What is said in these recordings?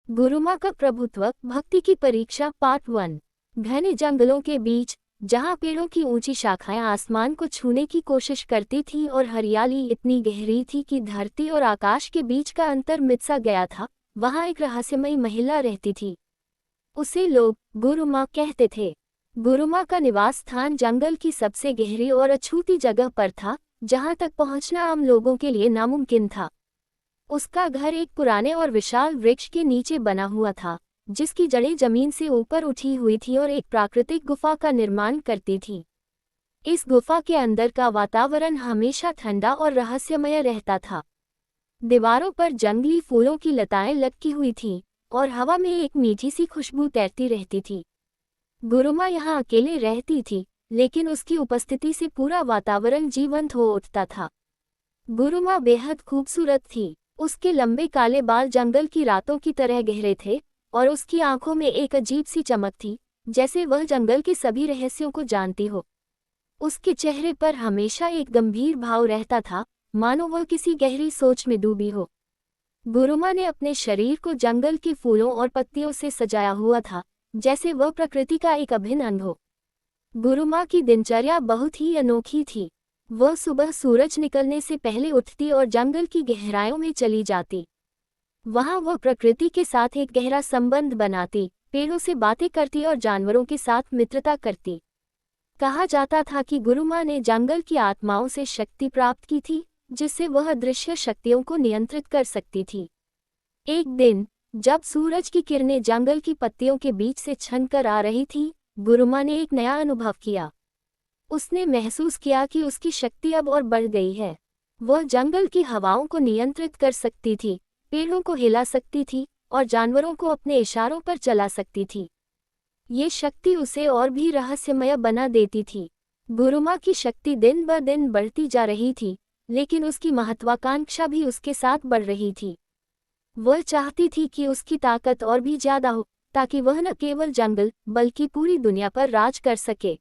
गुरुमा का प्रभुत्व, भक्ति की परीक्षा पार्ट 1। घने जंगलों के बीच, जहाँ पेड़ों की ऊंची शाखाएं आसमान को छूने की कोशिश करती थीं और हरियाली इतनी गहरी थी कि धरती और आकाश के बीच का अंतर मिट सा गया था, वहाँ एक रहस्यमयी महिला रहती थी। उसे लोग गुरुमा कहते थे। गुरुमा का निवास स्थान जंगल की सबसे गहरी और अछूती जगह पर था, जहाँ तक पहुँचना आम लोगों के लिए नामुमकिन था। उसका घर एक पुराने और विशाल वृक्ष के नीचे बना हुआ था, जिसकी जड़ें जमीन से ऊपर उठी हुई थी और एक प्राकृतिक गुफा का निर्माण करती थी। इस गुफा के अंदर का वातावरण हमेशा ठंडा और रहस्यमय रहता था। दीवारों पर जंगली फूलों की लताएं लटकी हुई थीं, और हवा में एक मीठी सी खुशबू तैरती रहती थी। गुरुमा यहाँ अकेले रहती थी, लेकिन उसकी उपस्थिति से पूरा वातावरण जीवंत हो उठता था। गुरुमा बेहद खूबसूरत थी। उसके लंबे काले बाल जंगल की रातों की तरह गहरे थे, और उसकी आंखों में एक अजीब सी चमक थी, जैसे वह जंगल के सभी रहस्यों को जानती हो। उसके चेहरे पर हमेशा एक गंभीर भाव रहता था, मानो वह किसी गहरी सोच में डूबी हो। गुरुमा ने अपने शरीर को जंगल के फूलों और पत्तियों से सजाया हुआ था, जैसे वह प्रकृति का एक अभिन्न अंग हो। गुरुमा की दिनचर्या बहुत ही अनोखी थी। वह सुबह सूरज निकलने से पहले उठती और जंगल की गहराइयों में चली जाती। वहां वह प्रकृति के साथ एक गहरा संबंध बनाती, पेड़ों से बातें करती और जानवरों के साथ मित्रता करती। कहा जाता था कि गुरुमा ने जंगल की आत्माओं से शक्ति प्राप्त की थी, जिससे वह अदृश्य शक्तियों को नियंत्रित कर सकती थी। एक दिन, जब सूरज की किरणें जंगल की पत्तियों के बीच से छनकर आ रही थीं, गुरुमा ने एक नया अनुभव किया। उसने महसूस किया कि उसकी शक्ति अब और बढ़ गई है। वह जंगल की हवाओं को नियंत्रित कर सकती थी, पेड़ों को हिला सकती थी और जानवरों को अपने इशारों पर चला सकती थी। ये शक्ति उसे और भी रहस्यमय बना देती थी। गुरुमा की शक्ति दिन ब दिन बढ़ती जा रही थी, लेकिन उसकी महत्वाकांक्षा भी उसके साथ बढ़ रही थी। वह चाहती थी कि उसकी ताकत और भी ज्यादा हो, ताकि वह न केवल जंगल बल्कि पूरी दुनिया पर राज कर सके।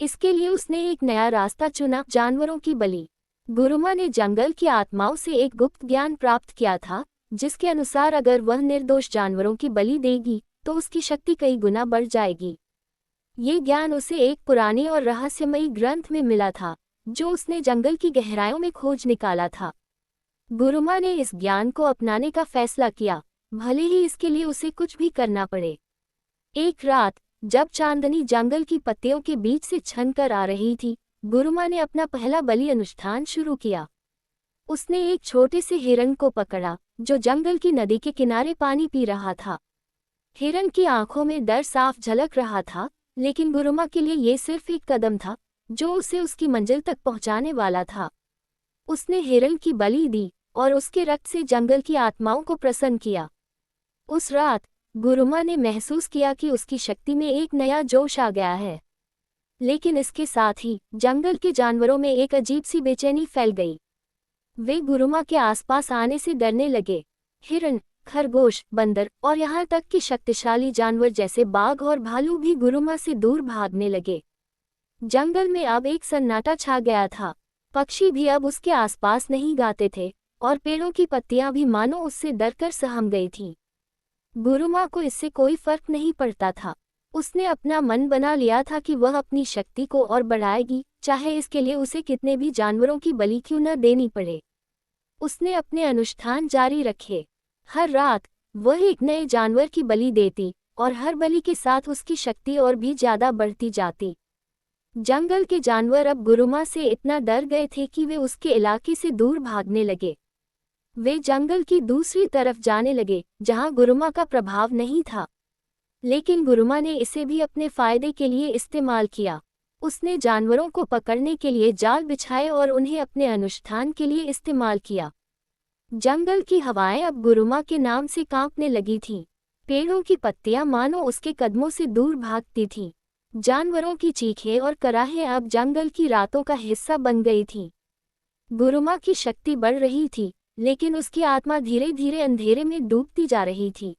इसके लिए उसने एक नया रास्ता चुना, जानवरों की बलि। गुरुमा ने जंगल की आत्माओं से एक गुप्त ज्ञान प्राप्त किया था, जिसके अनुसार अगर वह निर्दोष जानवरों की बलि देगी, तो उसकी शक्ति कई गुना बढ़ जाएगी। ये ज्ञान उसे एक पुरानी और रहस्यमयी ग्रंथ में मिला था, जो उसने जंगल की गहराइयों में खोज निकाला था। गुरुमा ने इस ज्ञान को अपनाने का फैसला किया, भले ही इसके लिए उसे कुछ भी करना पड़े। एक रात, जब चांदनी जंगल की पत्तियों के बीच से छनकर आ रही थी, गुरुमा ने अपना पहला बलि अनुष्ठान शुरू किया। उसने एक छोटे से हिरण को पकड़ा, जो जंगल की नदी के किनारे पानी पी रहा था। हिरण की आंखों में डर साफ झलक रहा था, लेकिन गुरुमा के लिए ये सिर्फ एक कदम था, जो उसे उसकी मंजिल तक पहुंचाने वाला था। उसने हिरण की बलि दी, और उसके रक्त से जंगल की आत्माओं को प्रसन्न किया। उस रात, गुरुमा ने महसूस किया कि उसकी शक्ति में एक नया जोश आ गया है। लेकिन इसके साथ ही जंगल के जानवरों में एक अजीब सी बेचैनी फैल गई। वे गुरुमा के आसपास आने से डरने लगे। हिरण, खरगोश, बंदर और यहाँ तक कि शक्तिशाली जानवर जैसे बाघ और भालू भी गुरुमा से दूर भागने लगे। जंगल में अब एक सन्नाटा छा गया था। पक्षी भी अब उसके आसपास नहीं गाते थे, और पेड़ों की पत्तियां भी मानो उससे डरकर सहम गई थीं। गुरुमा को इससे कोई फर्क नहीं पड़ता था। उसने अपना मन बना लिया था कि वह अपनी शक्ति को और बढ़ाएगी, चाहे इसके लिए उसे कितने भी जानवरों की बलि क्यों न देनी पड़े। उसने अपने अनुष्ठान जारी रखे। हर रात, वह एक नए जानवर की बलि देती, और हर बलि के साथ उसकी शक्ति और भी ज्यादा बढ़ती जाती। जंगल के जानवर अब गुरुमा से इतना डर गए थे कि वे उसके इलाके से दूर भागने लगे। वे जंगल की दूसरी तरफ जाने लगे, जहां गुरुमा का प्रभाव नहीं था। लेकिन गुरुमा ने इसे भी अपने फायदे के लिए इस्तेमाल किया। उसने जानवरों को पकड़ने के लिए जाल बिछाए और उन्हें अपने अनुष्ठान के लिए इस्तेमाल किया। जंगल की हवाएं अब गुरुमा के नाम से कांपने लगी थीं। पेड़ों की पत्तियां मानो उसके कदमों से दूर भागती थीं। जानवरों की चीखें और कराहें अब जंगल की रातों का हिस्सा बन गई थीं। गुरुमा की शक्ति बढ़ रही थी, लेकिन उसकी आत्मा धीरे धीरे अंधेरे में डूबती जा रही थी।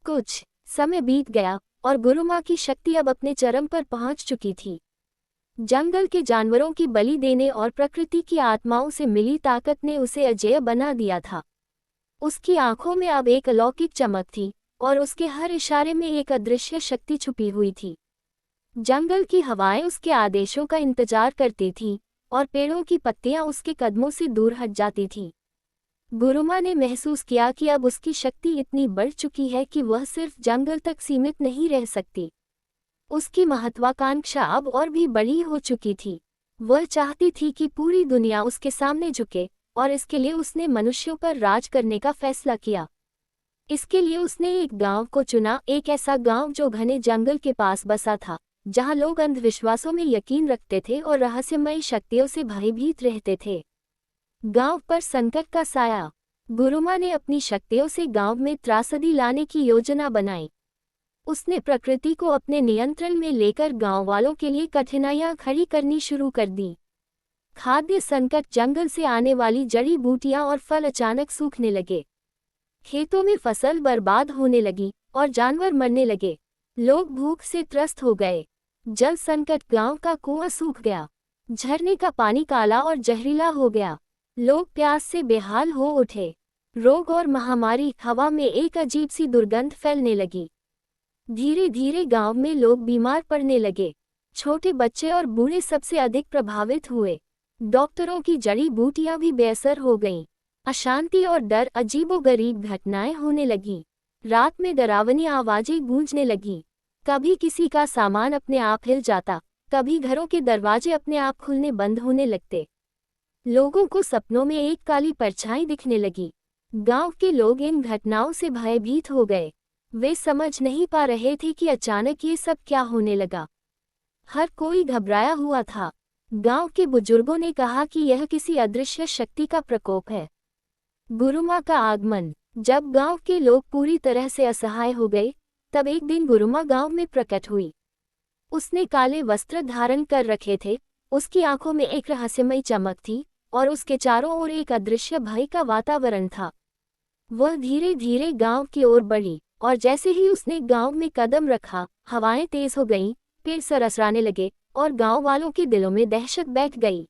कुछ समय बीत गया, और गुरुमा की शक्ति अब अपने चरम पर पहुंच चुकी थी। जंगल के जानवरों की बलि देने और प्रकृति की आत्माओं से मिली ताकत ने उसे अजेय बना दिया था। उसकी आंखों में अब एक अलौकिक चमक थी और उसके हर इशारे में एक अदृश्य शक्ति छुपी हुई थी। जंगल की हवाएं उसके आदेशों का इंतजार करती थीं और पेड़ों की पत्तियां उसके कदमों से दूर हट जाती थीं। गुरुमा ने महसूस किया कि अब उसकी शक्ति इतनी बढ़ चुकी है कि वह सिर्फ जंगल तक सीमित नहीं रह सकती। उसकी महत्वाकांक्षा अब और भी बड़ी हो चुकी थी। वह चाहती थी कि पूरी दुनिया उसके सामने झुके और इसके लिए उसने मनुष्यों पर राज करने का फैसला किया। इसके लिए उसने एक गांव को चुना, एक ऐसा गांव जो घने जंगल के पास बसा था, जहां लोग अंधविश्वासों में यकीन रखते थे और रहस्यमयी शक्तियों से भयभीत रहते थे। गांव पर संकट का साया। गुरुमा ने अपनी शक्तियों से गांव में त्रासदी लाने की योजना बनाई। उसने प्रकृति को अपने नियंत्रण में लेकर गांव वालों के लिए कठिनाइयां खड़ी करनी शुरू कर दी। खाद्य संकट, जंगल से आने वाली जड़ी बूटियां और फल अचानक सूखने लगे। खेतों में फसल बर्बाद होने लगी और जानवर मरने लगे। लोग भूख से त्रस्त हो गए। जल संकट, गांव का कुआं सूख गया। झरने का पानी काला और जहरीला हो गया। लोग प्यास से बेहाल हो उठे। रोग और महामारी, हवा में एक अजीब सी दुर्गंध फैलने लगी। धीरे धीरे गांव में लोग बीमार पड़ने लगे। छोटे बच्चे और बूढ़े सबसे अधिक प्रभावित हुए। डॉक्टरों की जड़ी बूटियां भी बेअसर हो गईं। अशांति और डर, अजीबोगरीब घटनाएं होने लगीं। रात में डरावनी आवाजें गूंजने लगीं। कभी किसी का सामान अपने आप हिल जाता, कभी घरों के दरवाजे अपने आप खुलने बंद होने लगते। लोगों को सपनों में एक काली परछाई दिखने लगी। गांव के लोग इन घटनाओं से भयभीत हो गए। वे समझ नहीं पा रहे थे कि अचानक ये सब क्या होने लगा। हर कोई घबराया हुआ था। गांव के बुजुर्गों ने कहा कि यह किसी अदृश्य शक्ति का प्रकोप है। गुरुमा का आगमन। जब गांव के लोग पूरी तरह से असहाय हो गए, तब एक दिन गुरुमा गांव में प्रकट हुई। उसने काले वस्त्र धारण कर रखे थे, उसकी आंखों में एक रहस्यमयी चमक थी और उसके चारों ओर एक अदृश्य भय का वातावरण था। वह धीरे धीरे गांव की ओर बढ़ी और जैसे ही उसने गांव में कदम रखा, हवाएं तेज हो गईं, पेड़ सरसराने लगे और गांव वालों के दिलों में दहशत बैठ गई।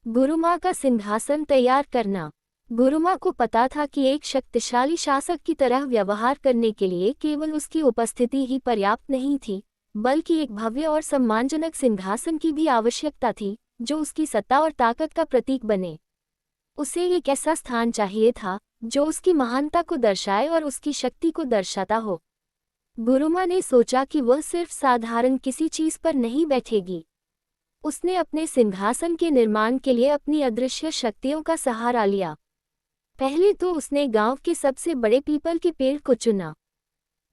गुरुमा का सिंहासन तैयार करना। गुरुमा को पता था कि एक शक्तिशाली शासक की तरह व्यवहार करने के लिए केवल उसकी उपस्थिति ही पर्याप्त नहीं थी, बल्कि एक भव्य और सम्मानजनक सिंहासन की भी आवश्यकता थी, जो उसकी सत्ता और ताकत का प्रतीक बने। उसे एक ऐसा स्थान चाहिए था जो उसकी महानता को दर्शाए और उसकी शक्ति को दर्शाता हो। गुरुमा ने सोचा कि वह सिर्फ साधारण किसी चीज पर नहीं बैठेगी। उसने अपने सिंहासन के निर्माण के लिए अपनी अदृश्य शक्तियों का सहारा लिया। पहले तो उसने गांव के सबसे बड़े पीपल के पेड़ को चुना।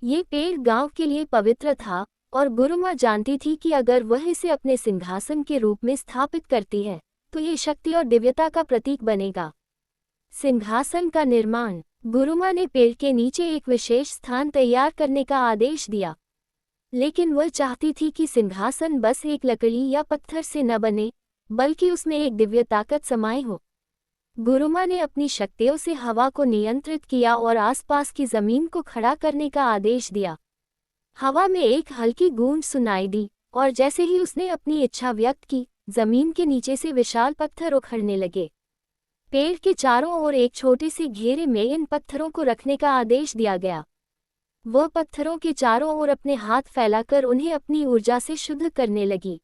ये पेड़ गांव के लिए पवित्र था और गुरुमा जानती थी कि अगर वह इसे अपने सिंहासन के रूप में स्थापित करती है, तो ये शक्ति और दिव्यता का प्रतीक बनेगा। सिंहासन का निर्माण। गुरुमा ने पेड़ के नीचे एक विशेष स्थान तैयार करने का आदेश दिया, लेकिन वह चाहती थी कि सिंहासन बस एक लकड़ी या पत्थर से न बने, बल्कि उसमें एक दिव्य ताकत समाई हो। गुरुमा ने अपनी शक्तियों से हवा को नियंत्रित किया और आसपास की जमीन को खड़ा करने का आदेश दिया। हवा में एक हल्की गूंज सुनाई दी और जैसे ही उसने अपनी इच्छा व्यक्त की, जमीन के नीचे से विशाल पत्थर उखड़ने लगे। पेड़ के चारों ओर एक छोटे से घेरे में इन पत्थरों को रखने का आदेश दिया गया। वह पत्थरों के चारों ओर अपने हाथ फैलाकर उन्हें अपनी ऊर्जा से शुद्ध करने लगी।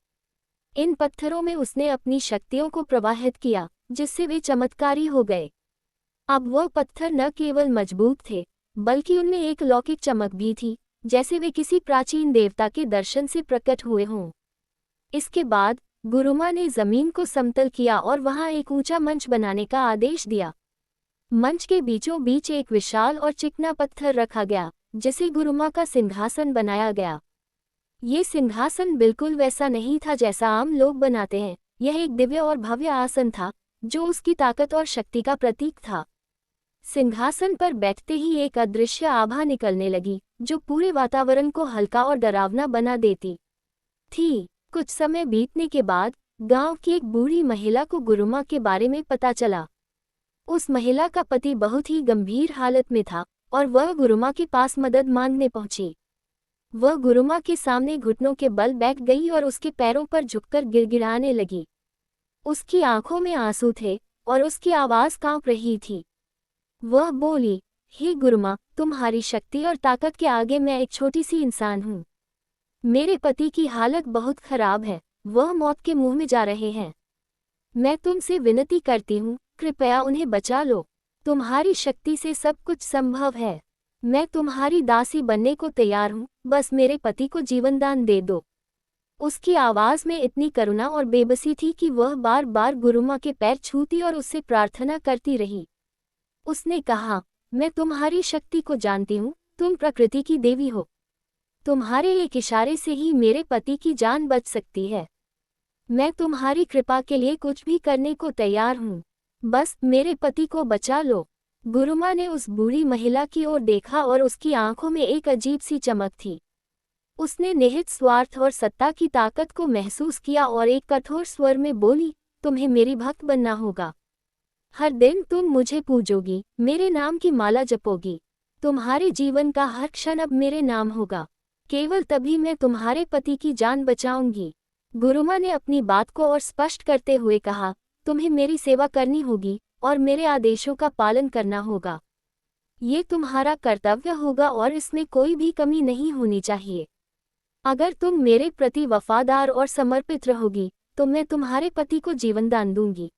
इन पत्थरों में उसने अपनी शक्तियों को प्रवाहित किया, जिससे वे चमत्कारी हो गए। अब वह पत्थर न केवल मजबूत थे, बल्कि उनमें एक अलौकिक चमक भी थी, जैसे वे किसी प्राचीन देवता के दर्शन से प्रकट हुए हों। इसके बाद गुरुमा ने जमीन को समतल किया और वहां एक ऊंचा मंच बनाने का आदेश दिया। मंच के बीचों बीच एक विशाल और चिकना पत्थर रखा गया, जिसे गुरुमा का सिंहासन बनाया गया। ये सिंहासन बिल्कुल वैसा नहीं था जैसा आम लोग बनाते हैं। यह एक दिव्य और भव्य आसन था, जो उसकी ताकत और शक्ति का प्रतीक था। सिंहासन पर बैठते ही एक अदृश्य आभा निकलने लगी, जो पूरे वातावरण को हल्का और डरावना बना देती थी। कुछ समय बीतने के बाद गांव की एक बूढ़ी महिला को गुरुमा के बारे में पता चला। उस महिला का पति बहुत ही गंभीर हालत में था और वह गुरुमा के पास मदद मांगने पहुंची। वह गुरुमा के सामने घुटनों के बल बैठ गई और उसके पैरों पर झुककर गिड़गिड़ाने लगी। उसकी आंखों में आंसू थे और उसकी आवाज कांप रही थी। वह बोली, हे गुरुमा, तुम्हारी शक्ति और ताकत के आगे मैं एक छोटी सी इंसान हूँ। मेरे पति की हालत बहुत खराब है, वह मौत के मुंह में जा रहे हैं। मैं तुमसे विनती करती हूँ, कृपया उन्हें बचा लो। तुम्हारी शक्ति से सब कुछ संभव है। मैं तुम्हारी दासी बनने को तैयार हूँ, बस मेरे पति को जीवनदान दे दो। उसकी आवाज में इतनी करुणा और बेबसी थी कि वह बार बार गुरुमा के पैर छूती और उससे प्रार्थना करती रही। उसने कहा, मैं तुम्हारी शक्ति को जानती हूँ, तुम प्रकृति की देवी हो। तुम्हारे एक इशारे से ही मेरे पति की जान बच सकती है। मैं तुम्हारी कृपा के लिए कुछ भी करने को तैयार हूँ। बस मेरे पति को बचा लो। गुरुमा ने उस बूढ़ी महिला की ओर देखा और उसकी आंखों में एक अजीब सी चमक थी। उसने निहित स्वार्थ और सत्ता की ताकत को महसूस किया और एक कठोर स्वर में बोली, तुम्हें मेरी भक्त बनना होगा। हर दिन तुम मुझे पूजोगी, मेरे नाम की माला जपोगी। तुम्हारे जीवन का हर क्षण अब मेरे नाम होगा। केवल तभी मैं तुम्हारे पति की जान बचाऊंगी। गुरुमा ने अपनी बात को और स्पष्ट करते हुए कहा, तुम्हें मेरी सेवा करनी होगी और मेरे आदेशों का पालन करना होगा। ये तुम्हारा कर्तव्य होगा और इसमें कोई भी कमी नहीं होनी चाहिए। अगर तुम मेरे प्रति वफादार और समर्पित रहोगी, तो मैं तुम्हारे पति को जीवनदान दूंगी।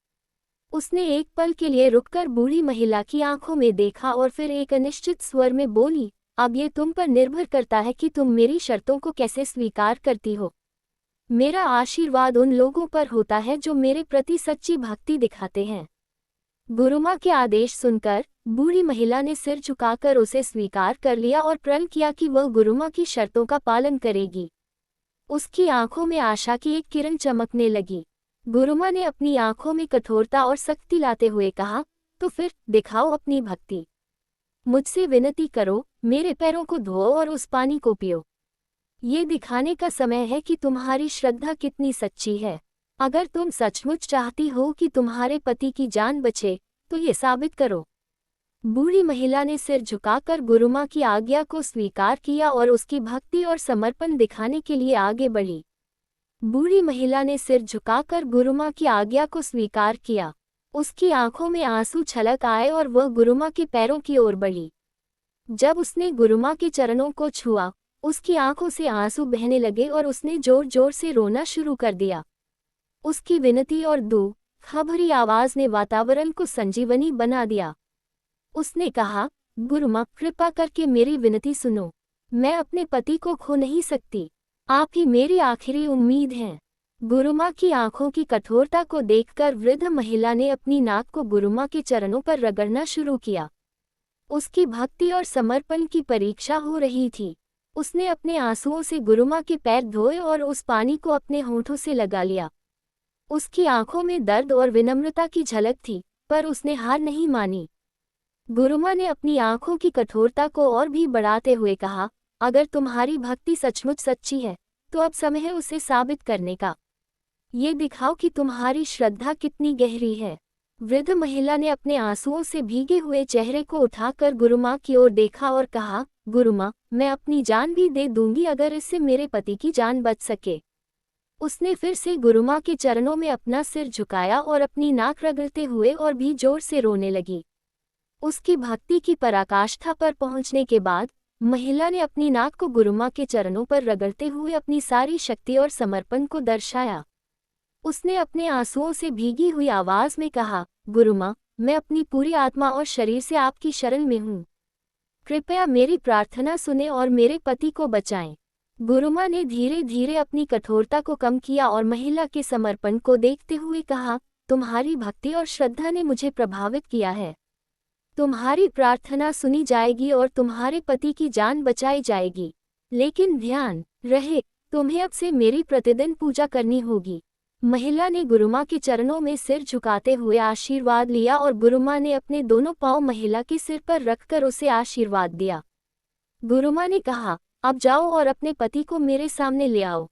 उसने एक पल के लिए रुककर बूढ़ी महिला की आंखों में देखा और फिर एक अनिश्चित स्वर में बोली, अब ये तुम पर निर्भर करता है कि तुम मेरी शर्तों को कैसे स्वीकार करती हो। मेरा आशीर्वाद उन लोगों पर होता है जो मेरे प्रति सच्ची भक्ति दिखाते हैं। गुरुमा के आदेश सुनकर बूढ़ी महिला ने सिर झुकाकर उसे स्वीकार कर लिया और प्रण किया कि वह गुरुमा की शर्तों का पालन करेगी। उसकी आंखों में आशा की एक किरण चमकने लगी। गुरुमा ने अपनी आंखों में कठोरता और सख्ती लाते हुए कहा, तो फिर दिखाओ अपनी भक्ति। मुझसे विनती करो, मेरे पैरों को धो और उस पानी को पियो। ये दिखाने का समय है कि तुम्हारी श्रद्धा कितनी सच्ची है। अगर तुम सचमुच चाहती हो कि तुम्हारे पति की जान बचे, तो ये साबित करो। बूढ़ी महिला ने सिर झुकाकर गुरुमा की आज्ञा को स्वीकार किया और उसकी भक्ति और समर्पण दिखाने के लिए आगे बढ़ी। बूढ़ी महिला ने सिर झुकाकर गुरुमा की आज्ञा को स्वीकार किया। उसकी आंखों में आंसू छलक आए और वह गुरुमा के पैरों की ओर बढ़ी। जब उसने गुरुमा के चरणों को छुआ, उसकी आंखों से आंसू बहने लगे और उसने जोर जोर से रोना शुरू कर दिया। उसकी विनती और दुख भरी आवाज ने वातावरण को संजीवनी बना दिया। उसने कहा, गुरुमा, कृपा करके मेरी विनती सुनो। मैं अपने पति को खो नहीं सकती। आप ही मेरी आखिरी उम्मीद हैं। गुरुमा की आंखों की कठोरता को देखकर वृद्ध महिला ने अपनी नाक को गुरुमा के चरणों पर रगड़ना शुरू किया। उसकी भक्ति और समर्पण की परीक्षा हो रही थी। उसने अपने आंसुओं से गुरुमा के पैर धोए और उस पानी को अपने होठों से लगा लिया। उसकी आंखों में दर्द और विनम्रता की झलक थी, पर उसने हार नहीं मानी। गुरुमा ने अपनी आंखों की कठोरता को और भी बढ़ाते हुए कहा, अगर तुम्हारी भक्ति सचमुच सच्ची है, तो अब समय है उसे साबित करने का। ये दिखाओ कि तुम्हारी श्रद्धा कितनी गहरी है। वृद्ध महिला ने अपने आंसुओं से भीगे हुए चेहरे को उठाकर गुरुमा की ओर देखा और कहा, गुरुमा, मैं अपनी जान भी दे दूंगी अगर इससे मेरे पति की जान बच सके। उसने फिर से गुरुमा के चरणों में अपना सिर झुकाया और अपनी नाक रगड़ते हुए और भी जोर से रोने लगी। उसकी भक्ति की पराकाष्ठा पर पहुंचने के बाद महिला ने अपनी नाक को गुरुमा के चरणों पर रगड़ते हुए अपनी सारी शक्ति और समर्पण को दर्शाया। उसने अपने आंसुओं से भीगी हुई आवाज में कहा, गुरुमा, मैं अपनी पूरी आत्मा और शरीर से आपकी शरण में हूँ। कृपया मेरी प्रार्थना सुने और मेरे पति को बचाएं। गुरुमा ने धीरे धीरे अपनी कठोरता को कम किया और महिला के समर्पण को देखते हुए कहा, तुम्हारी भक्ति और श्रद्धा ने मुझे प्रभावित किया है। तुम्हारी प्रार्थना सुनी जाएगी और तुम्हारे पति की जान बचाई जाएगी। लेकिन ध्यान रहे, तुम्हें अब से मेरी प्रतिदिन पूजा करनी होगी। महिला ने गुरुमा के चरणों में सिर झुकाते हुए आशीर्वाद लिया और गुरुमा ने अपने दोनों पांव महिला के सिर पर रखकर उसे आशीर्वाद दिया। गुरुमा ने कहा, अब जाओ और अपने पति को मेरे सामने ले आओ।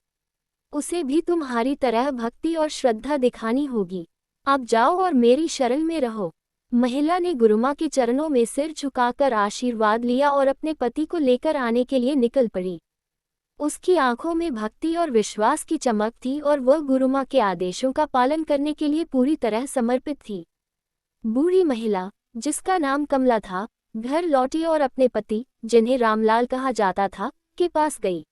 उसे भी तुम्हारी तरह भक्ति और श्रद्धा दिखानी होगी। अब जाओ और मेरी शरण में रहो। महिला ने गुरुमा के चरणों में सिर झुकाकर आशीर्वाद लिया और अपने पति को लेकर आने के लिए निकल पड़ी। उसकी आंखों में भक्ति और विश्वास की चमक थी और वह गुरुमा के आदेशों का पालन करने के लिए पूरी तरह समर्पित थी। बूढ़ी महिला जिसका नाम कमला था, घर लौटी और अपने पति, जिन्हें रामलाल कहा जाता था, के पास गई।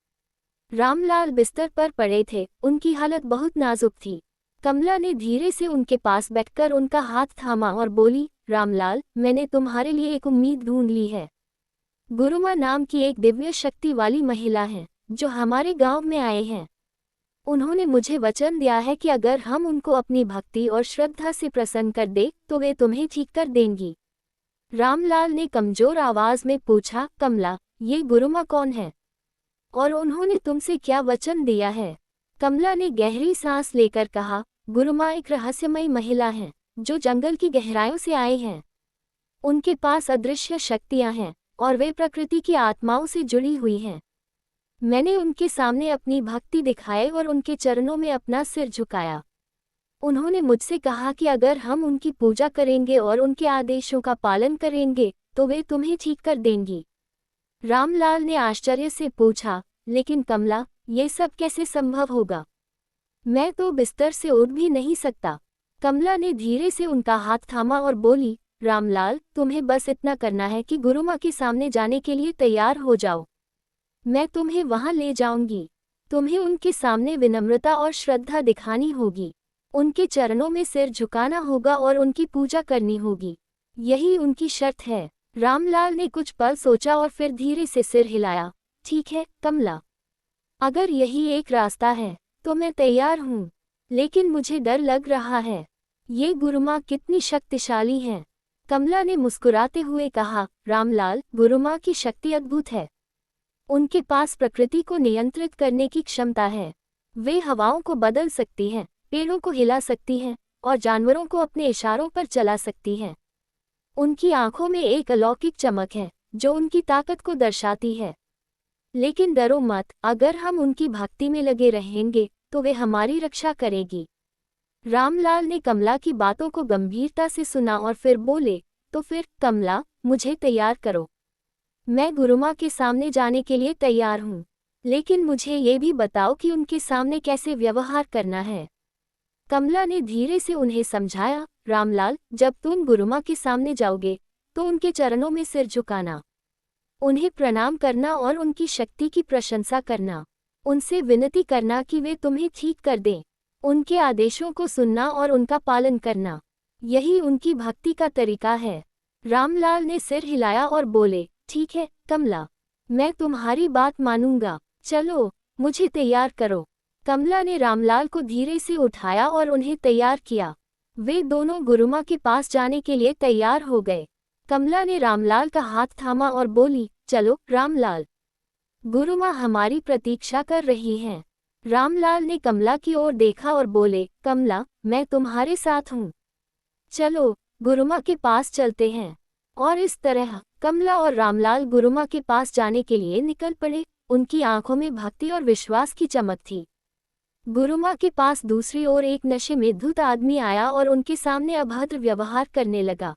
रामलाल बिस्तर पर पड़े थे, उनकी हालत बहुत नाजुक थी। कमला ने धीरे से उनके पास बैठकर उनका हाथ थामा और बोली, रामलाल, मैंने तुम्हारे लिए एक उम्मीद ढूंढ ली है। गुरुमा नाम की एक दिव्य शक्ति वाली महिला है, जो हमारे गांव में आए हैं। उन्होंने मुझे वचन दिया है कि अगर हम उनको अपनी भक्ति और श्रद्धा से प्रसन्न कर दे तो वे तुम्हें ठीक कर देंगी। रामलाल ने कमजोर आवाज में पूछा, कमला, ये गुरुमा कौन है और उन्होंने तुमसे क्या वचन दिया है? कमला ने गहरी सांस लेकर कहा, गुरुमा एक रहस्यमयी महिला है, जो जंगल की गहराइयों से आए हैं। उनके पास अदृश्य शक्तियां हैं और वे प्रकृति की आत्माओं से जुड़ी हुई हैं। मैंने उनके सामने अपनी भक्ति दिखाई और उनके चरणों में अपना सिर झुकाया। उन्होंने मुझसे कहा कि अगर हम उनकी पूजा करेंगे और उनके आदेशों का पालन करेंगे तो वे तुम्हें ठीक कर देंगी। रामलाल ने आश्चर्य से पूछा, लेकिन कमला, ये सब कैसे संभव होगा? मैं तो बिस्तर से उठ भी नहीं सकता। कमला ने धीरे से उनका हाथ थामा और बोली, रामलाल, तुम्हें बस इतना करना है कि गुरुमा के सामने जाने के लिए तैयार हो जाओ। मैं तुम्हें वहां ले जाऊंगी। तुम्हें उनके सामने विनम्रता और श्रद्धा दिखानी होगी। उनके चरणों में सिर झुकाना होगा और उनकी पूजा करनी होगी। यही उनकी शर्त है। रामलाल ने कुछ पल सोचा और फिर धीरे से सिर हिलाया। ठीक है कमला, अगर यही एक रास्ता है तो मैं तैयार हूँ, लेकिन मुझे डर लग रहा है। ये गुरुमा कितनी शक्तिशाली हैं। कमला ने मुस्कुराते हुए कहा, रामलाल, गुरुमा की शक्ति अद्भुत है। उनके पास प्रकृति को नियंत्रित करने की क्षमता है। वे हवाओं को बदल सकती हैं, पेड़ों को हिला सकती हैं और जानवरों को अपने इशारों पर चला सकती हैं। उनकी आंखों में एक अलौकिक चमक है जो उनकी ताकत को दर्शाती है। लेकिन डरो मत, अगर हम उनकी भक्ति में लगे रहेंगे तो वे हमारी रक्षा करेगी। रामलाल ने कमला की बातों को गंभीरता से सुना और फिर बोले, तो फिर कमला, मुझे तैयार करो। मैं गुरुमा के सामने जाने के लिए तैयार हूँ, लेकिन मुझे ये भी बताओ कि उनके सामने कैसे व्यवहार करना है। कमला ने धीरे से उन्हें समझाया, रामलाल, जब तुम गुरुमा के सामने जाओगे तो उनके चरणों में सिर झुकाना, उन्हें प्रणाम करना और उनकी शक्ति की प्रशंसा करना। उनसे विनती करना कि वे तुम्हें ठीक कर दें। उनके आदेशों को सुनना और उनका पालन करना, यही उनकी भक्ति का तरीका है। रामलाल ने सिर हिलाया और बोले, ठीक है कमला, मैं तुम्हारी बात मानूंगा। चलो, मुझे तैयार करो। कमला ने रामलाल को धीरे से उठाया और उन्हें तैयार किया। वे दोनों गुरुमा के पास जाने के लिए तैयार हो गए। कमला ने रामलाल का हाथ थामा और बोली, चलो रामलाल, गुरुमा हमारी प्रतीक्षा कर रही हैं। रामलाल ने कमला की ओर देखा और बोले, कमला, मैं तुम्हारे साथ हूँ। चलो, गुरुमा के पास चलते हैं। और इस तरह कमला और रामलाल गुरुमा के पास जाने के लिए निकल पड़े। उनकी आंखों में भक्ति और विश्वास की चमक थी। गुरुमा के पास दूसरी ओर एक नशे में धुत आदमी आया और उनके सामने अभद्र व्यवहार करने लगा।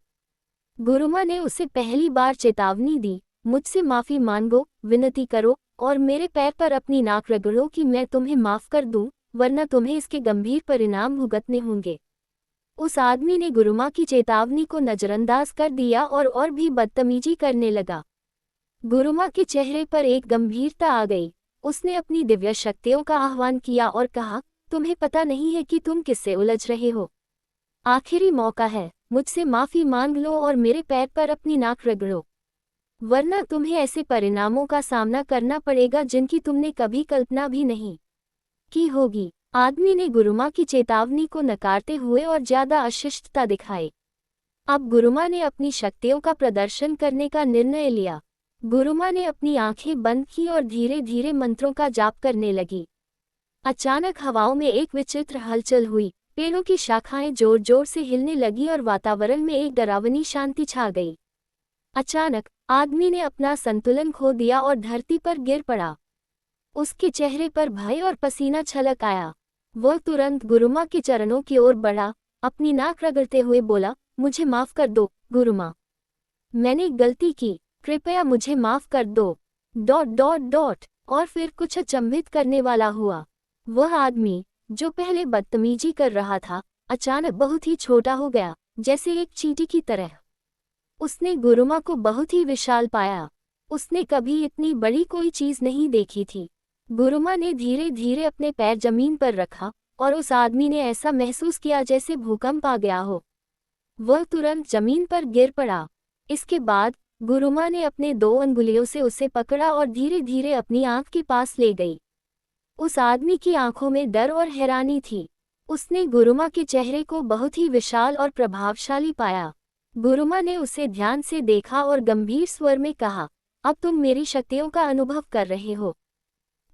गुरुमा ने उसे पहली बार चेतावनी दी, मुझसे माफी मांगो, विनती करो और मेरे पैर पर अपनी नाक रगड़ो कि मैं तुम्हें माफ कर दूं, वरना तुम्हें इसके गंभीर परिणाम भुगतने होंगे। उस आदमी ने गुरुमा की चेतावनी को नजरअंदाज कर दिया और भी बदतमीजी करने लगा। गुरुमा के चेहरे पर एक गंभीरता आ गई। उसने अपनी दिव्य शक्तियों का आह्वान किया और कहा, तुम्हें पता नहीं है कि तुम किससे उलझ रहे हो। आखिरी मौका है, मुझसे माफी मांग लो और मेरे पैर पर अपनी नाक रगड़ो, वरना तुम्हें ऐसे परिणामों का सामना करना पड़ेगा जिनकी तुमने कभी कल्पना भी नहीं की होगी। आदमी ने गुरुमा की चेतावनी को नकारते हुए और ज्यादा अशिष्टता दिखाई। अब गुरुमा ने अपनी शक्तियों का प्रदर्शन करने का निर्णय लिया। गुरुमा ने अपनी आंखें बंद की और धीरे धीरे मंत्रों का जाप करने लगी। अचानक हवाओं में एक विचित्र हलचल हुई, पेड़ों की शाखाएं जोर जोर से हिलने लगी और वातावरण में एक डरावनी शांति छा गई। अचानक आदमी ने अपना संतुलन खो दिया और धरती पर गिर पड़ा। उसके चेहरे पर भय और पसीना छलक आया। वह तुरंत गुरुमा के चरणों की ओर बढ़ा, अपनी नाक रगड़ते हुए बोला, मुझे माफ कर दो गुरुमा, मैंने गलती की, कृपया मुझे माफ कर दो। ... और फिर कुछ अचंभित करने वाला हुआ। वह आदमी जो पहले बदतमीजी कर रहा था, अचानक बहुत ही छोटा हो गया, जैसे एक चींटी की तरह। उसने गुरुमा को बहुत ही विशाल पाया। उसने कभी इतनी बड़ी कोई चीज नहीं देखी थी। गुरुमा ने धीरे धीरे अपने पैर जमीन पर रखा और उस आदमी ने ऐसा महसूस किया जैसे भूकंप आ गया हो। वह तुरंत जमीन पर गिर पड़ा। इसके बाद गुरुमा ने अपने 2 अंगुलियों से उसे पकड़ा और धीरे धीरे अपनी आंख के पास ले गई। उस आदमी की आंखों में डर और हैरानी थी। उसने गुरुमा के चेहरे को बहुत ही विशाल और प्रभावशाली पाया। गुरुमा ने उसे ध्यान से देखा और गंभीर स्वर में कहा, अब तुम मेरी शक्तियों का अनुभव कर रहे हो।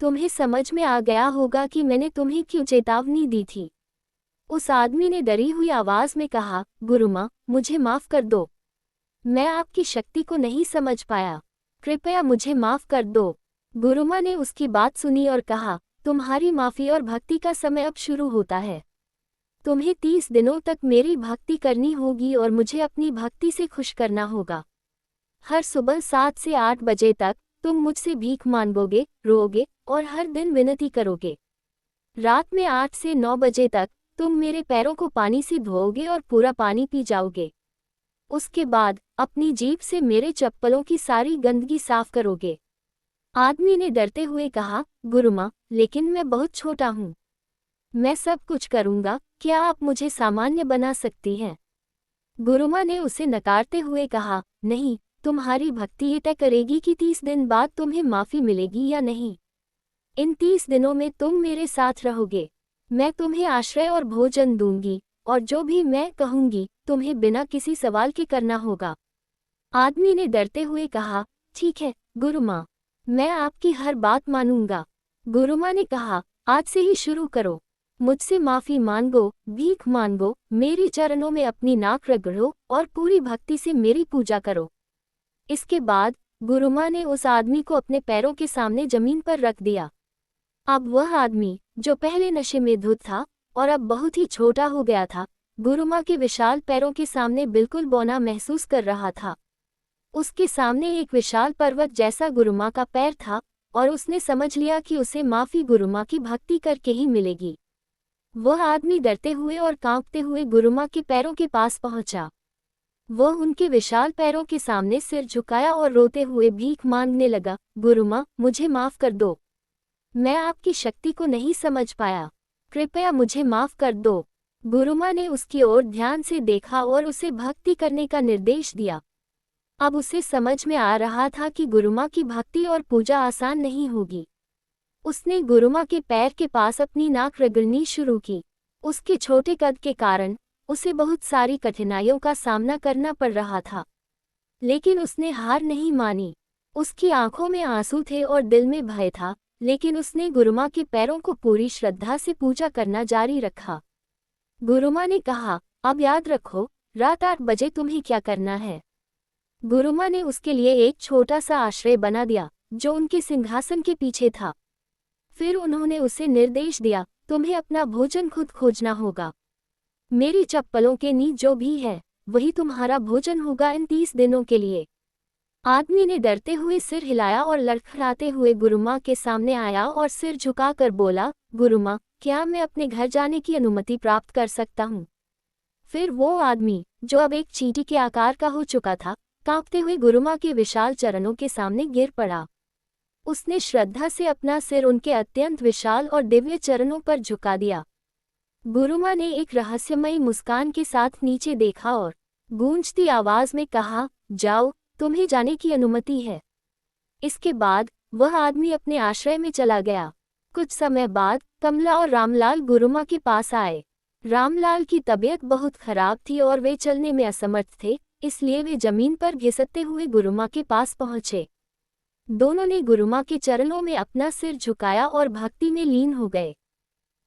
तुम्हें समझ में आ गया होगा कि मैंने तुम्हें क्यों चेतावनी दी थी। उस आदमी ने डरी हुई आवाज में कहा, गुरुमा, मुझे माफ कर दो। मैं आपकी शक्ति को नहीं समझ पाया। कृपया मुझे माफ कर दो। गुरुमा ने उसकी बात सुनी और कहा, तुम्हारी माफी और भक्ति का समय अब शुरू होता है। तुम्हें 30 दिनों तक मेरी भक्ति करनी होगी और मुझे अपनी भक्ति से खुश करना होगा। हर सुबह 7 से 8 बजे तक तुम मुझसे भीख मांगोगे, रोओगे और हर दिन विनती करोगे। रात में 8 से 9 बजे तक तुम मेरे पैरों को पानी से धोओगे और पूरा पानी पी जाओगे। उसके बाद अपनी जीभ से मेरे चप्पलों की सारी गंदगी साफ करोगे। आदमी ने डरते हुए कहा, गुरुमा, लेकिन मैं बहुत छोटा हूँ। मैं सब कुछ करूँगा, क्या आप मुझे सामान्य बना सकती हैं? गुरुमा ने उसे नकारते हुए कहा, नहीं, तुम्हारी भक्ति ये तय करेगी कि 30 दिन बाद तुम्हें माफ़ी मिलेगी या नहीं। इन 30 दिनों में तुम मेरे साथ रहोगे। मैं तुम्हें आश्रय और भोजन दूंगी और जो भी मैं कहूँगी तुम्हें बिना किसी सवाल के करना होगा। आदमी ने डरते हुए कहा, ठीक है गुरुमा, मैं आपकी हर बात मानूंगा। गुरुमा ने कहा, आज से ही शुरू करो। मुझसे माफ़ी मांगो, भीख मांगो, मेरे चरणों में अपनी नाक रगड़ो और पूरी भक्ति से मेरी पूजा करो। इसके बाद गुरुमा ने उस आदमी को अपने पैरों के सामने जमीन पर रख दिया। अब वह आदमी, जो पहले नशे में धुत था और अब बहुत ही छोटा हो गया था, गुरुमा के विशाल पैरों के सामने बिल्कुल बौना महसूस कर रहा था। उसके सामने एक विशाल पर्वत जैसा गुरुमा का पैर था और उसने समझ लिया कि उसे माफ़ी गुरुमा की भक्ति करके ही मिलेगी। वह आदमी डरते हुए और कांपते हुए गुरुमा के पैरों के पास पहुंचा। वह उनके विशाल पैरों के सामने सिर झुकाया और रोते हुए भीख मांगने लगा, गुरुमा, मुझे माफ़ कर दो। मैं आपकी शक्ति को नहीं समझ पाया। कृपया मुझे माफ़ कर दो। गुरुमा ने उसकी ओर ध्यान से देखा और उसे भक्ति करने का निर्देश दिया। अब उसे समझ में आ रहा था कि गुरुमा की भक्ति और पूजा आसान नहीं होगी। उसने गुरुमा के पैर के पास अपनी नाक रगड़नी शुरू की। उसके छोटे कद के कारण उसे बहुत सारी कठिनाइयों का सामना करना पड़ रहा था, लेकिन उसने हार नहीं मानी। उसकी आंखों में आंसू थे और दिल में भय था, लेकिन उसने गुरुमा के पैरों को पूरी श्रद्धा से पूजा करना जारी रखा। गुरुमा ने कहा, अब याद रखो, रात 8 बजे तुम्हें क्या करना है। गुरुमा ने उसके लिए एक छोटा सा आश्रय बना दिया, जो उनके सिंहासन के पीछे था। फिर उन्होंने उसे निर्देश दिया, तुम्हें अपना भोजन खुद खोजना होगा। मेरी चप्पलों के नीचे जो भी है, वही तुम्हारा भोजन होगा इन 30 दिनों के लिए। आदमी ने डरते हुए सिर हिलाया और लड़खड़ाते हुए गुरुमा के सामने आया और सिर झुकाकर बोला, गुरुमा, क्या मैं अपने घर जाने की अनुमति प्राप्त कर सकता हूँ? फिर वो आदमी, जो अब एक चींटी के आकार का हो चुका था, कांपते हुए गुरुमा के विशाल चरणों के सामने गिर पड़ा। उसने श्रद्धा से अपना सिर उनके अत्यंत विशाल और दिव्य चरणों पर झुका दिया। गुरुमा ने एक रहस्यमयी मुस्कान के साथ नीचे देखा और गूंजती आवाज में कहा, जाओ, तुम्हें जाने की अनुमति है। इसके बाद वह आदमी अपने आश्रय में चला गया। कुछ समय बाद कमला और रामलाल गुरुमा के पास आए। रामलाल की तबीयत बहुत खराब थी और वे चलने में असमर्थ थे, इसलिए वे जमीन पर घिसटते हुए गुरुमा के पास पहुंचे। दोनों ने गुरुमा के चरणों में अपना सिर झुकाया और भक्ति में लीन हो गए।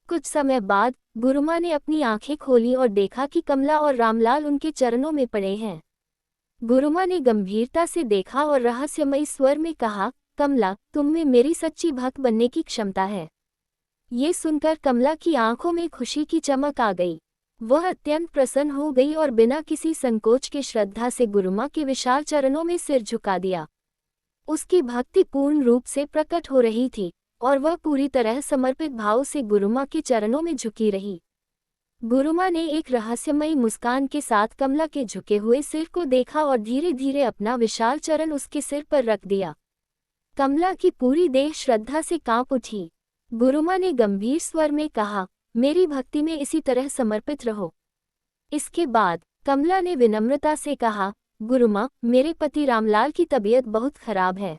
कुछ समय बाद गुरुमा ने अपनी आंखें खोली और देखा कि कमला और रामलाल उनके चरणों में पड़े हैं। गुरुमा ने गंभीरता से देखा और रहस्यमयी स्वर में कहा, कमला, तुम में मेरी सच्ची भक्त बनने की क्षमता है। ये सुनकर कमला की आंखों में खुशी की चमक आ गई। वह अत्यंत प्रसन्न हो गई और बिना किसी संकोच के श्रद्धा से गुरुमा के विशाल चरणों में सिर झुका दिया। उसकी भक्ति पूर्ण रूप से प्रकट हो रही थी और वह पूरी तरह समर्पित भाव से गुरुमा के चरणों में झुकी रही। गुरुमा ने एक रहस्यमयी मुस्कान के साथ कमला के झुके हुए सिर को देखा और धीरे धीरे अपना विशाल चरण उसके सिर पर रख दिया। कमला की पूरी देह श्रद्धा से कांप उठी। गुरुमा ने गंभीर स्वर में कहा, मेरी भक्ति में इसी तरह समर्पित रहो। इसके बाद कमला ने विनम्रता से कहा, गुरुमा, मेरे पति रामलाल की तबीयत बहुत खराब है।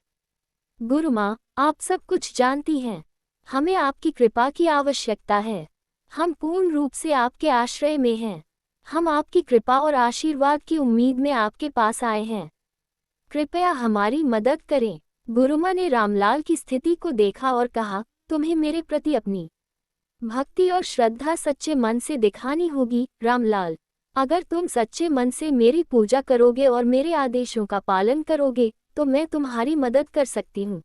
गुरुमा, आप सब कुछ जानती हैं। हमें आपकी कृपा की आवश्यकता है। हम पूर्ण रूप से आपके आश्रय में हैं। हम आपकी कृपा और आशीर्वाद की उम्मीद में आपके पास आए हैं। कृपया हमारी मदद करें। गुरुमा ने रामलाल की स्थिति को देखा और कहा, तुम्हें मेरे प्रति अपनी भक्ति और श्रद्धा सच्चे मन से दिखानी होगी। रामलाल, अगर तुम सच्चे मन से मेरी पूजा करोगे और मेरे आदेशों का पालन करोगे तो मैं तुम्हारी मदद कर सकती हूँ।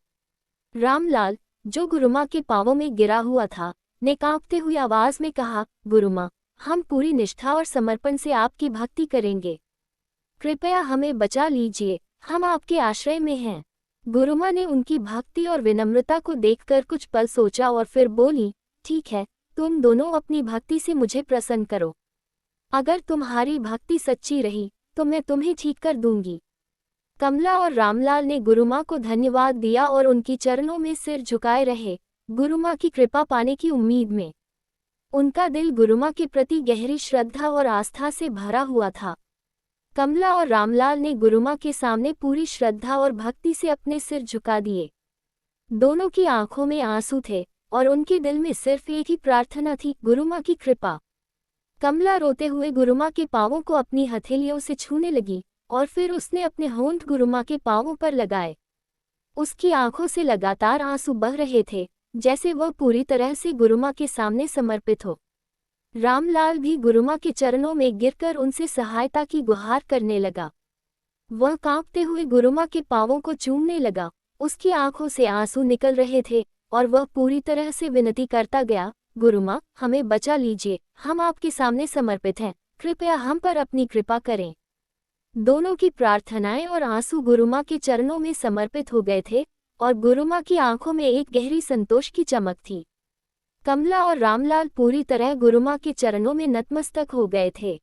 रामलाल, जो गुरुमा के पांवों में गिरा हुआ था, ने कांपते हुई आवाज में कहा, गुरुमा, हम पूरी निष्ठा और समर्पण से आपकी भक्ति करेंगे। कृपया हमें बचा लीजिए, हम आपके आश्रय में हैं। गुरुमा ने उनकी भक्ति और विनम्रता को देखकर कुछ पल सोचा और फिर बोली, ठीक है, तुम दोनों अपनी भक्ति से मुझे प्रसन्न करो। अगर तुम्हारी भक्ति सच्ची रही तो मैं तुम्हें ठीक कर दूंगी। कमला और रामलाल ने गुरुमा को धन्यवाद दिया और उनकी चरणों में सिर झुकाए रहे, गुरुमा की कृपा पाने की उम्मीद में। उनका दिल गुरुमा के प्रति गहरी श्रद्धा और आस्था से भरा हुआ था। कमला और रामलाल ने गुरुमा के सामने पूरी श्रद्धा और भक्ति से अपने सिर झुका दिए। दोनों की आंखों में आंसू थे और उनके दिल में सिर्फ एक ही प्रार्थना थी, गुरुमा की कृपा। कमला रोते हुए गुरुमा के पांवों को अपनी हथेलियों से छूने लगी और फिर उसने अपने होंठ गुरुमा के पांवों पर लगाए। उसकी आंखों से लगातार आंसू बह रहे थे, जैसे वह पूरी तरह से गुरुमा के सामने समर्पित हो। रामलाल भी गुरुमा के चरणों में गिरकर उनसे सहायता की गुहार करने लगा। वह कांपते हुए गुरुमा के पांवों को चूमने लगा। उसकी आंखों से आंसू निकल रहे थे और वह पूरी तरह से विनती करता गया, गुरुमा, हमें बचा लीजिए, हम आपके सामने समर्पित हैं, कृपया हम पर अपनी कृपा करें। दोनों की प्रार्थनाएं और आंसू गुरुमा के चरणों में समर्पित हो गए थे और गुरुमा की आंखों में एक गहरी संतोष की चमक थी। कमला और रामलाल पूरी तरह गुरुमा के चरणों में नतमस्तक हो गए थे।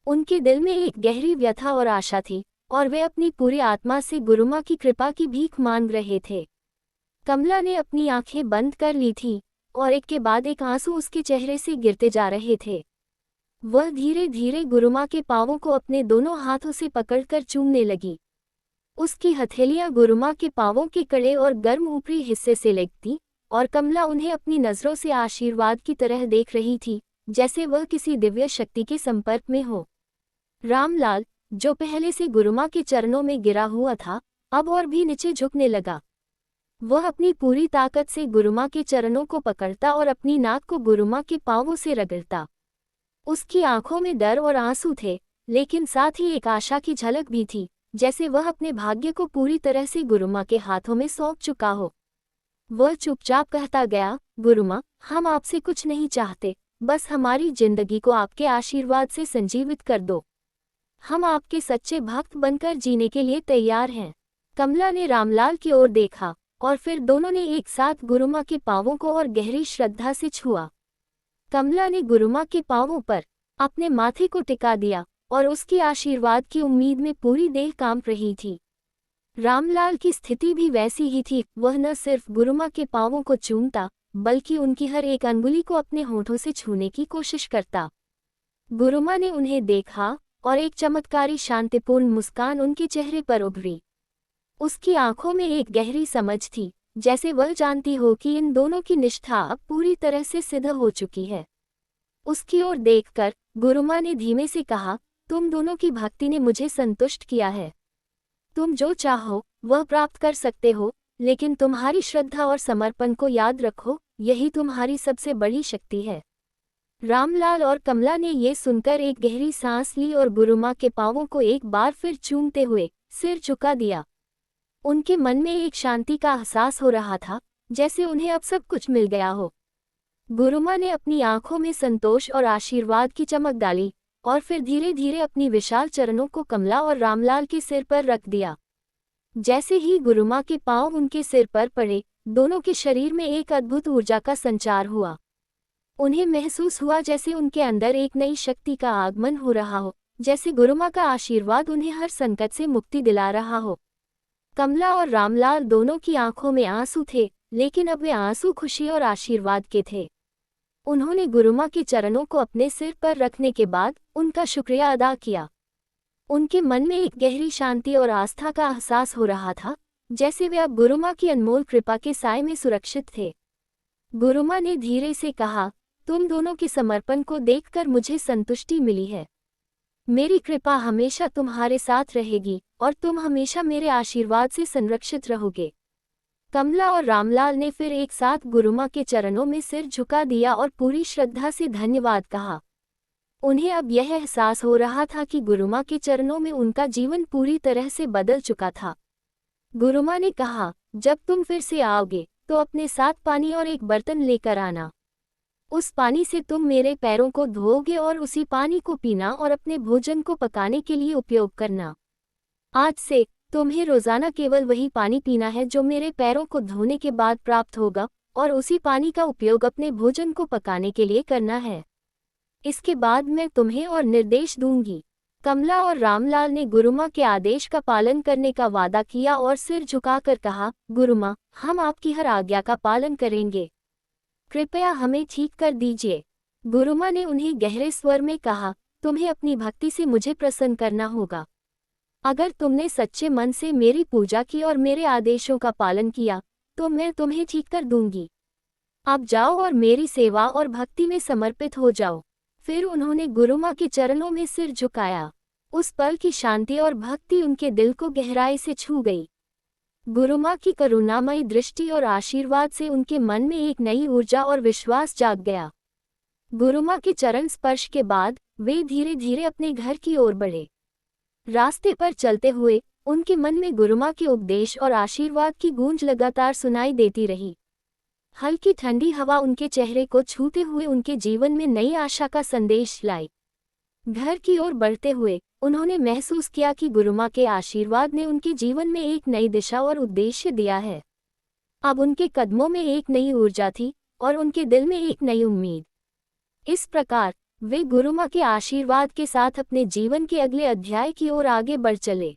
उनके दिल में एक गहरी व्यथा और आशा थी और वे अपनी पूरी आत्मा से गुरुमा की कृपा की भीख मांग रहे थे। कमला ने अपनी आंखें बंद कर ली थीं और एक के बाद एक आंसू उसके चेहरे से गिरते जा रहे थे। वह धीरे धीरे गुरुमा के पांवों को अपने दोनों हाथों से पकड़कर चूमने लगी। उसकी हथेलियां गुरुमा के पांवों के कड़े और गर्म ऊपरी हिस्से से लगती और कमला उन्हें अपनी नजरों से आशीर्वाद की तरह देख रही थी, जैसे वह किसी दिव्य शक्ति के संपर्क में हो। रामलाल, जो पहले से गुरुमा के चरणों में गिरा हुआ था, अब और भी नीचे झुकने लगा। वह अपनी पूरी ताकत से गुरुमा के चरणों को पकड़ता और अपनी नाक को गुरुमा के पांवों से रगड़ता। उसकी आंखों में डर और आंसू थे, लेकिन साथ ही एक आशा की झलक भी थी, जैसे वह अपने भाग्य को पूरी तरह से गुरुमा के हाथों में सौंप चुका हो। वह चुपचाप कहता गया, गुरुमा, हम आपसे कुछ नहीं चाहते, बस हमारी जिंदगी को आपके आशीर्वाद से संजीवित कर दो। हम आपके सच्चे भक्त बनकर जीने के लिए तैयार हैं। कमला ने रामलाल की ओर देखा और फिर दोनों ने एक साथ गुरुमा के पांवों को और गहरी श्रद्धा से छुआ। कमला ने गुरुमा के पांवों पर अपने माथे को टिका दिया और उसकी आशीर्वाद की उम्मीद में पूरी देह कांप रही थी। रामलाल की स्थिति भी वैसी ही थी। वह न सिर्फ गुरुमा के पांवों को चूमता, बल्कि उनकी हर एक अंगुली को अपने होठों से छूने की कोशिश करता। गुरुमा ने उन्हें देखा और एक चमत्कारी शांतिपूर्ण मुस्कान उनके चेहरे पर उभरी। उसकी आंखों में एक गहरी समझ थी, जैसे वह जानती हो कि इन दोनों की निष्ठा अब पूरी तरह से सिद्ध हो चुकी है। उसकी ओर देखकर गुरुमा ने धीमे से कहा, तुम दोनों की भक्ति ने मुझे संतुष्ट किया है। तुम जो चाहो वह प्राप्त कर सकते हो, लेकिन तुम्हारी श्रद्धा और समर्पण को याद रखो, यही तुम्हारी सबसे बड़ी शक्ति है। रामलाल और कमला ने ये सुनकर एक गहरी सांस ली और गुरुमा के पांवों को एक बार फिर चूमते हुए सिर झुका दिया। उनके मन में एक शांति का एहसास हो रहा था, जैसे उन्हें अब सब कुछ मिल गया हो। गुरुमा ने अपनी आंखों में संतोष और आशीर्वाद की चमक डाली और फिर धीरे धीरे अपनी विशाल चरणों को कमला और रामलाल के सिर पर रख दिया। जैसे ही गुरुमा के पांव उनके सिर पर पड़े, दोनों के शरीर में एक अद्भुत ऊर्जा का संचार हुआ। उन्हें महसूस हुआ जैसे उनके अंदर एक नई शक्ति का आगमन हो रहा हो, जैसे गुरुमाँ का आशीर्वाद उन्हें हर संकट से मुक्ति दिला रहा हो। कमला और रामलाल दोनों की आंखों में आंसू थे, लेकिन अब वे आंसू खुशी और आशीर्वाद के थे। उन्होंने गुरुमाँ के चरणों को अपने सिर पर रखने के बाद उनका शुक्रिया अदा किया। उनके मन में एक गहरी शांति और आस्था का एहसास हो रहा था, जैसे वे अब गुरुमाँ की अनमोल कृपा के साए में सुरक्षित थे। गुरुमाँ ने धीरे से कहा, तुम दोनों के समर्पण को देखकर मुझे संतुष्टि मिली है। मेरी कृपा हमेशा तुम्हारे साथ रहेगी और तुम हमेशा मेरे आशीर्वाद से संरक्षित रहोगे। कमला और रामलाल ने फिर एक साथ गुरुमाँ के चरणों में सिर झुका दिया और पूरी श्रद्धा से धन्यवाद कहा। उन्हें अब यह एहसास हो रहा था कि गुरुमाँ के चरणों में उनका जीवन पूरी तरह से बदल चुका था। गुरुमाँ ने कहा, जब तुम फिर से आओगे तो अपने साथ पानी और एक बर्तन लेकर आना। उस पानी से तुम मेरे पैरों को धोओगे और उसी पानी को पीना और अपने भोजन को पकाने के लिए उपयोग करना। आज से तुम्हें रोजाना केवल वही पानी पीना है जो मेरे पैरों को धोने के बाद प्राप्त होगा, और उसी पानी का उपयोग अपने भोजन को पकाने के लिए करना है। इसके बाद मैं तुम्हें और निर्देश दूंगी। कमला और रामलाल ने गुरुमाँ के आदेश का पालन करने का वादा किया और सिर झुकाकर कहा, गुरुमाँ, हम आपकी हर आज्ञा का पालन करेंगे। कृपया हमें ठीक कर दीजिए। गुरुमाँ ने उन्हें गहरे स्वर में कहा, तुम्हें अपनी भक्ति से मुझे प्रसन्न करना होगा। अगर तुमने सच्चे मन से मेरी पूजा की और मेरे आदेशों का पालन किया, तो मैं तुम्हें ठीक कर दूंगी। अब जाओ और मेरी सेवा और भक्ति में समर्पित हो जाओ। फिर उन्होंने गुरुमाँ के चरणों में सिर झुकाया। उस पल की शांति और भक्ति उनके दिल को गहराई से छू गई। गुरुमाँ की करुणामयी दृष्टि और आशीर्वाद से उनके मन में एक नई ऊर्जा और विश्वास जाग गया। गुरुमाँ के चरण स्पर्श के बाद वे धीरे धीरे अपने घर की ओर बढ़े। रास्ते पर चलते हुए उनके मन में गुरुमाँ के उपदेश और आशीर्वाद की गूंज लगातार सुनाई देती रही। हल्की ठंडी हवा उनके चेहरे को छूते हुए उनके जीवन में नई आशा का संदेश लाई। घर की ओर बढ़ते हुए उन्होंने महसूस किया कि गुरुमाँ के आशीर्वाद ने उनके जीवन में एक नई दिशा और उद्देश्य दिया है। अब उनके कदमों में एक नई ऊर्जा थी और उनके दिल में एक नई उम्मीद। इस प्रकार वे गुरुमाँ के आशीर्वाद के साथ अपने जीवन के अगले अध्याय की ओर आगे बढ़ चले।